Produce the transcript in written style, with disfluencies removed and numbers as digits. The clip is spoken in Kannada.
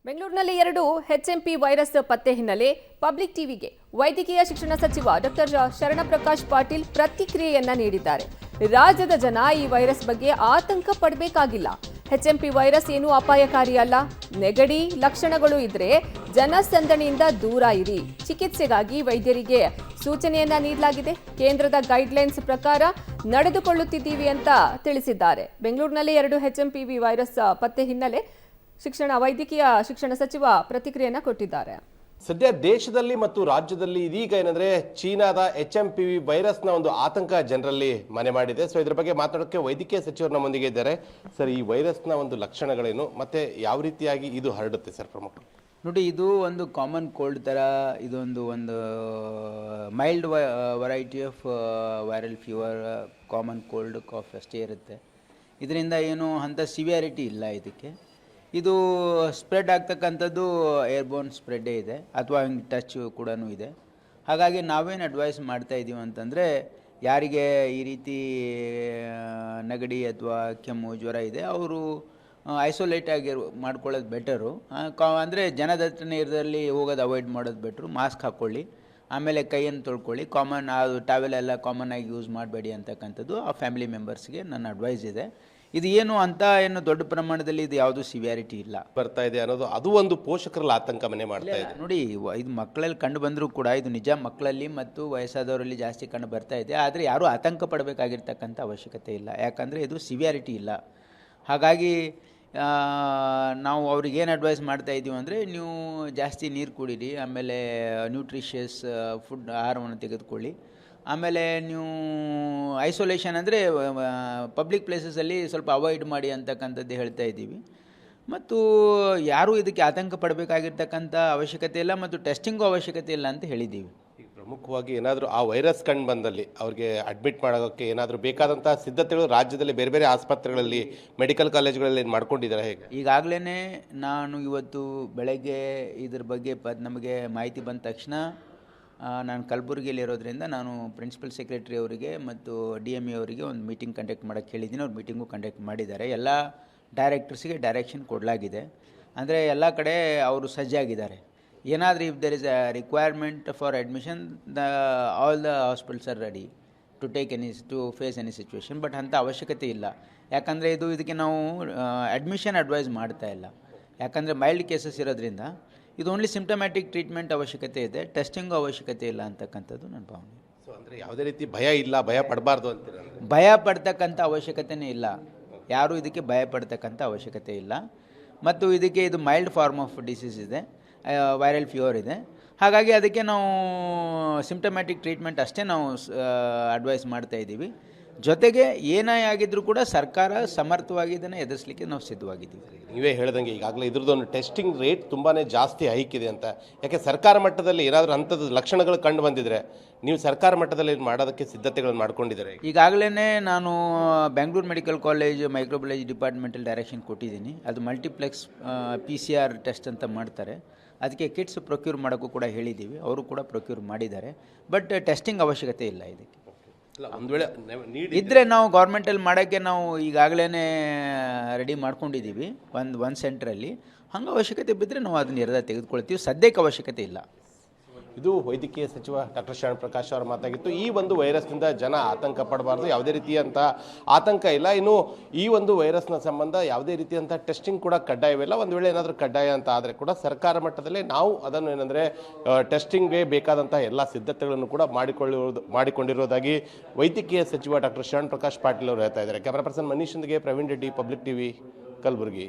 ಬೆಂಗಳೂರಿನಲ್ಲಿ 2 HMP ವೈರಸ್ ಪತ್ತೆ ಹಿನ್ನೆಲೆ ಪಬ್ಲಿಕ್ ಟಿವಿಗೆ ವೈದ್ಯಕೀಯ ಶಿಕ್ಷಣ ಸಚಿವ ಡಾಕ್ಟರ್ ಶರಣಪ್ರಕಾಶ್ ಪಾಟೀಲ್ ಪ್ರತಿಕ್ರಿಯೆಯನ್ನ ನೀಡಿದ್ದಾರೆ. ರಾಜ್ಯದ ಜನ ಈ ವೈರಸ್ ಬಗ್ಗೆ ಆತಂಕ ಪಡಬೇಕಾಗಿಲ್ಲ. HMP ವೈರಸ್ ಏನೂ ಅಪಾಯಕಾರಿ ಅಲ್ಲ. ನೆಗಡಿ ಲಕ್ಷಣಗಳು ಇದ್ರೆ ಜನಸಂದಣಿಯಿಂದ ದೂರ ಇರಿ. ಚಿಕಿತ್ಸೆಗಾಗಿ ವೈದ್ಯರಿಗೆ ಸೂಚನೆಯನ್ನ ನೀಡಲಾಗಿದೆ. ಕೇಂದ್ರದ ಗೈಡ್ಲೈನ್ಸ್ ಪ್ರಕಾರ ನಡೆದುಕೊಳ್ಳುತ್ತಿದ್ದೀವಿ ಅಂತ ತಿಳಿಸಿದ್ದಾರೆ. ಬೆಂಗಳೂರಿನಲ್ಲಿ 2 HMPV ವೈರಸ್ ಪತ್ತೆ ಹಿನ್ನೆಲೆ ವೈದ್ಯಕೀಯ ಶಿಕ್ಷಣ ಸಚಿವ ಪ್ರತಿಕ್ರಿಯೆಯನ್ನು ಕೊಟ್ಟಿದ್ದಾರೆ. ಸದ್ಯ ದೇಶದಲ್ಲಿ ಮತ್ತು ರಾಜ್ಯದಲ್ಲಿ ಇದೀಗ ಏನಂದ್ರೆ ಚೀನಾದ HMPV ವೈರಸ್ನ ಒಂದು ಆತಂಕ ಜನರಲ್ಲಿ ಮನೆ ಮಾಡಿದೆ. ಸೊ ಇದ್ರ ಬಗ್ಗೆ ಮಾತಾಡೋಕೆ ವೈದ್ಯಕೀಯ ಸಚಿವರು ನಮ್ಮೊಂದಿಗೆ ಇದ್ದಾರೆ. ಸರ್, ಈ ವೈರಸ್ನ ಒಂದು ಲಕ್ಷಣಗಳೇನು ಮತ್ತೆ ಯಾವ ರೀತಿಯಾಗಿ ಇದು ಹರಡುತ್ತೆ ಸರ್? ಪ್ರಮುಖ ನೋಡಿ, ಇದು ಒಂದು ಕಾಮನ್ ಕೋಲ್ಡ್ ಥರ ಇದೊಂದು mild variety of viral fever, common cold calf ಅಷ್ಟೇ ಇರುತ್ತೆ. ಇದರಿಂದ ಏನು ಅಂತ ಸಿವಿಯಾರಿಟಿ ಇಲ್ಲ. ಇದು ಸ್ಪ್ರೆಡ್ ಆಗ್ತಕ್ಕಂಥದ್ದು ಏರ್ಬೋರ್ನ್ ಸ್ಪ್ರೆಡ್ಡೇ ಇದೆ ಅಥವಾ ಹಿಂಗೆ ಟಚ್ ಕೂಡ ಇದೆ. ಹಾಗಾಗಿ ನಾವೇನು ಅಡ್ವೈಸ್ ಮಾಡ್ತಾ ಇದ್ದೀವಿ ಅಂತಂದರೆ, ಯಾರಿಗೆ ಈ ರೀತಿ ನೆಗಡಿ ಅಥವಾ ಕೆಮ್ಮು ಜ್ವರ ಇದೆ ಅವರು ಐಸೋಲೇಟ್ ಆಗಿ ಮಾಡ್ಕೊಳ್ಳೋದು ಬೆಟರು. ಅಂದರೆ ಜನದಟ್ಟಣೆ ಇರದಲ್ಲಿ ಹೋಗೋದು ಅವಾಯ್ಡ್ ಮಾಡೋದು ಬೆಟ್ರು. ಮಾಸ್ಕ್ ಹಾಕ್ಕೊಳ್ಳಿ, ಆಮೇಲೆ ಕೈಯನ್ನು ತೊಳ್ಕೊಳ್ಳಿ. ಅದು ಟಾವೆಲ್ ಎಲ್ಲ ಕಾಮನ್ ಆಗಿ ಯೂಸ್ ಮಾಡಬೇಡಿ ಅಂತಕ್ಕಂಥದ್ದು ಆ ಫ್ಯಾಮಿಲಿ ಮೆಂಬರ್ಸ್ಗೆ ನನ್ನ ಅಡ್ವೈಸ್ ಇದೆ. ಇದು ಏನು ದೊಡ್ಡ ಪ್ರಮಾಣದಲ್ಲಿ ಇದು ಯಾವುದು ಸಿವಿಯಾರಿಟಿ ಇಲ್ಲ ಬರ್ತಾ ಇದೆ ಅನ್ನೋದು ಅದು ಒಂದು ಪೋಷಕರಲ್ಲಿ ಆತಂಕ ಮನೆ ಮಾಡ್ತಾ ಇದೆ. ನೋಡಿ, ಇದು ಮಕ್ಕಳಲ್ಲಿ ಕಂಡು ಬಂದರೂ ಕೂಡ ಇದು ನಿಜ ಮಕ್ಕಳಲ್ಲಿ ಮತ್ತು ವಯಸ್ಸಾದವರಲ್ಲಿ ಜಾಸ್ತಿ ಕಂಡು ಬರ್ತಾ ಇದೆ. ಆದರೆ ಯಾರೂ ಆತಂಕ ಪಡಬೇಕಾಗಿರ್ತಕ್ಕಂಥ ಅವಶ್ಯಕತೆ ಇಲ್ಲ. ಯಾಕಂದರೆ ಇದು ಸಿವಿಯಾರಿಟಿ ಇಲ್ಲ. ಹಾಗಾಗಿ ನಾವು ಅವ್ರಿಗೇನು ಅಡ್ವೈಸ್ ಮಾಡ್ತಾ ಇದ್ದೀವಿ ಅಂದರೆ, ನೀವು ಜಾಸ್ತಿ ನೀರು ಕುಡೀರಿ, ಆಮೇಲೆ ನ್ಯೂಟ್ರಿಷಿಯಸ್ ಆಹಾರವನ್ನು ತೆಗೆದುಕೊಳ್ಳಿ. ಆಮೇಲೆ ನೀವು ಐಸೋಲೇಷನ್ ಅಂದರೆ ಪಬ್ಲಿಕ್ ಪ್ಲೇಸಸಲ್ಲಿ ಸ್ವಲ್ಪ ಅವಾಯ್ಡ್ ಮಾಡಿ ಅಂತಕ್ಕಂಥದ್ದು ಹೇಳ್ತಾ ಇದ್ದೀವಿ. ಮತ್ತು ಯಾರೂ ಇದಕ್ಕೆ ಆತಂಕ ಪಡಬೇಕಾಗಿರ್ತಕ್ಕಂಥ ಅವಶ್ಯಕತೆ ಇಲ್ಲ ಮತ್ತು ಟೆಸ್ಟಿಂಗು ಅವಶ್ಯಕತೆ ಇಲ್ಲ ಅಂತ ಹೇಳಿದ್ದೀವಿ. ಈಗ ಪ್ರಮುಖವಾಗಿ ಏನಾದರೂ ಆ ವೈರಸ್ ಕಂಡು ಬಂದಲ್ಲಿ ಅವ್ರಿಗೆ ಅಡ್ಮಿಟ್ ಮಾಡೋಕ್ಕೆ ಏನಾದರೂ ಬೇಕಾದಂಥ ಸಿದ್ಧತೆಗಳು ರಾಜ್ಯದಲ್ಲಿ ಬೇರೆ ಬೇರೆ ಆಸ್ಪತ್ರೆಗಳಲ್ಲಿ, ಮೆಡಿಕಲ್ ಕಾಲೇಜುಗಳಲ್ಲಿ ಮಾಡ್ಕೊಂಡಿದ್ದಾರೆ ಹೇಗೆ? ಈಗಾಗಲೇ ನಾನು ಇವತ್ತು ಬೆಳಗ್ಗೆ ಇದ್ರ ಬಗ್ಗೆ ನಮಗೆ ಮಾಹಿತಿ ಬಂದ ತಕ್ಷಣ ನಾನು ಕಲಬುರಗಿಯಲ್ಲಿ ಇರೋದ್ರಿಂದ ನಾನು ಪ್ರಿನ್ಸಿಪಲ್ ಸೆಕ್ರೆಟರಿ ಅವರಿಗೆ ಮತ್ತು DME ಅವರಿಗೆ ಒಂದು ಮೀಟಿಂಗ್ ಕಂಡಕ್ಟ್ ಮಾಡೋಕ್ಕೆ ಹೇಳಿದ್ದೀನಿ. ಅವ್ರು ಮೀಟಿಂಗು ಕಂಡಕ್ಟ್ ಮಾಡಿದ್ದಾರೆ. ಎಲ್ಲ ಡೈರೆಕ್ಟರ್ಸ್ಗೆ ಡೈರೆಕ್ಷನ್ ಕೊಡಲಾಗಿದೆ. ಅಂದರೆ ಎಲ್ಲ ಕಡೆ ಅವರು ಸಜ್ಜಾಗಿದ್ದಾರೆ. ಏನಾದರೂ if there is a requirement for admission, all the hospitals are ready to face any situation. But ಅಂಥ ಅವಶ್ಯಕತೆ ಇಲ್ಲ. ಯಾಕಂದರೆ ಇದಕ್ಕೆ ನಾವು ಅಡ್ಮಿಷನ್ ಅಡ್ವೈಸ್ ಮಾಡ್ತಾ ಇಲ್ಲ. ಯಾಕಂದರೆ ಮೈಲ್ಡ್ ಕೇಸಸ್ ಇರೋದ್ರಿಂದ ಇದು ಓನ್ಲಿ ಸಿಂಪ್ಟಮ್ಯಾಟಿಕ್ ಟ್ರೀಟ್ಮೆಂಟ್ ಅವಶ್ಯಕತೆ ಇದೆ, ಟೆಸ್ಟಿಂಗು ಅವಶ್ಯಕತೆ ಇಲ್ಲ ಅಂತಕ್ಕಂಥದ್ದು ನನ್ನ ಭಾವನೆ. ಸೊ ಅಂದರೆ ಯಾವುದೇ ರೀತಿ ಭಯ ಇಲ್ಲ, ಭಯ ಪಡಬಾರ್ದು ಅಂತೀರ? ಭಯ ಪಡ್ತಕ್ಕಂಥ ಅವಶ್ಯಕತೆಯೇ ಇಲ್ಲ. ಯಾರೂ ಇದಕ್ಕೆ ಭಯ ಪಡ್ತಕ್ಕಂಥ ಅವಶ್ಯಕತೆ ಇಲ್ಲ. ಮತ್ತು ಇದು ಮೈಲ್ಡ್ ಫಾರ್ಮ್ ಆಫ್ ಡಿಸೀಸ್ ಇದೆ, ವೈರಲ್ ಫೀವರ್ ಇದೆ. ಹಾಗಾಗಿ ಅದಕ್ಕೆ ನಾವು ಸಿಂಪ್ಟಮ್ಯಾಟಿಕ್ ಟ್ರೀಟ್ಮೆಂಟ್ ಅಷ್ಟೇ ನಾವು ಅಡ್ವೈಸ್ ಮಾಡ್ತಾ ಇದ್ದೀವಿ. ಜೊತೆಗೆ ಏನೇ ಆಗಿದ್ರೂ ಕೂಡ ಸರ್ಕಾರ ಸಮರ್ಥವಾಗಿ ಇದನ್ನು ಎದುರಿಸಲಿಕ್ಕೆ ನಾವು ಸಿದ್ಧವಾಗಿದ್ದೀವಿ. ನೀವೇ ಹೇಳ್ದಂಗೆ ಈಗಾಗಲೇ ಇದ್ರದ್ದೊಂದು ಟೆಸ್ಟಿಂಗ್ ರೇಟ್ ತುಂಬಾ ಜಾಸ್ತಿ ಹೈಕ್ ಇದೆ ಅಂತ. ಯಾಕೆ ಸರ್ಕಾರ ಮಟ್ಟದಲ್ಲಿ ಏನಾದರೂ ಅಂಥದ್ದು ಲಕ್ಷಣಗಳು ಕಂಡು ಬಂದಿದ್ರೆ ನೀವು ಸರ್ಕಾರ ಮಟ್ಟದಲ್ಲಿ ಮಾಡೋದಕ್ಕೆ ಸಿದ್ಧತೆಗಳನ್ನು ಮಾಡ್ಕೊಂಡಿದ್ದಾರೆ? ಈಗಾಗಲೇ ನಾನು ಬೆಂಗಳೂರು ಮೆಡಿಕಲ್ ಕಾಲೇಜ್ ಮೈಕ್ರೋಬಯಾಲಜಿ ಡಿಪಾರ್ಟ್ಮೆಂಟಲ್ಲಿ ಡೈರೆಕ್ಷನ್ ಕೊಟ್ಟಿದ್ದೀನಿ. ಅದು ಮಲ್ಟಿಪ್ಲೆಕ್ಸ್ PCR ಟೆಸ್ಟ್ ಅಂತ ಮಾಡ್ತಾರೆ. ಅದಕ್ಕೆ ಕಿಟ್ಸ್ ಪ್ರೊಕ್ಯೂರ್ ಮಾಡೋಕ್ಕೂ ಕೂಡ ಹೇಳಿದ್ದೀವಿ. ಅವರು ಕೂಡ ಪ್ರೊಕ್ಯೂರ್ ಮಾಡಿದ್ದಾರೆ. ಬಟ್ ಟೆಸ್ಟಿಂಗ್ ಅವಶ್ಯಕತೆ ಇಲ್ಲ. ಇದಕ್ಕೆ ಒಂದು ವೇಳೆ ಇದ್ದರೆ ನಾವು ಗೌರ್ಮೆಂಟಲ್ಲಿ ಮಾಡೋಕ್ಕೆ ನಾವು ಈಗಾಗಲೇ ರೆಡಿ ಮಾಡ್ಕೊಂಡಿದ್ದೀವಿ ಒಂದು ಸೆಂಟ್ರಲ್ಲಿ. ಹಂಗೆ ಅವಶ್ಯಕತೆ ಬಿದ್ದರೆ ನಾವು ಅದನ್ನ ನಿರ್ಧಾರ ತೆಗೆದುಕೊಳ್ತೀವಿ. ಸದ್ಯಕ್ಕೆ ಅವಶ್ಯಕತೆ ಇಲ್ಲ. ಇದು ವೈದ್ಯಕೀಯ ಸಚಿವ ಡಾಕ್ಟರ್ ಶರಣಪ್ರಕಾಶ್ ಅವರ ಮಾತಾಗಿತ್ತು. ಈ ಒಂದು ವೈರಸ್ನಿಂದ ಜನ ಆತಂಕ ಪಡಬಾರ್ದು, ಯಾವುದೇ ರೀತಿಯಂಥ ಆತಂಕ ಇಲ್ಲ. ಇನ್ನು ಈ ಒಂದು ವೈರಸ್ನ ಸಂಬಂಧ ಯಾವುದೇ ರೀತಿಯಂಥ ಟೆಸ್ಟಿಂಗ್ ಕೂಡ ಕಡ್ಡಾಯವಿಲ್ಲ. ಒಂದು ವೇಳೆ ಏನಾದರೂ ಕಡ್ಡಾಯ ಅಂತ ಆದರೆ ಕೂಡ ಸರ್ಕಾರ ಮಟ್ಟದಲ್ಲೇ ನಾವು ಅದನ್ನು ಏನಂದರೆ ಟೆಸ್ಟಿಂಗ್ಗೆ ಬೇಕಾದಂಥ ಎಲ್ಲ ಸಿದ್ಧತೆಗಳನ್ನು ಕೂಡ ಮಾಡಿಕೊಂಡಿರೋದಾಗಿ ವೈದ್ಯಕೀಯ ಸಚಿವ ಡಾಕ್ಟರ್ ಶರಣಪ್ರಕಾಶ್ ಪಾಟೀಲ್ ಅವರು ಹೇಳ್ತಾ ಇದ್ದಾರೆ. ಕ್ಯಾಮರಾ ಪರ್ಸನ್ ಮನೀಶ್ ಜೊತೆಗೆ ಪ್ರವೀಣ್ ರೆಡ್ಡಿ, ಪಬ್ಲಿಕ್ TV, ಕಲಬುರಗಿ.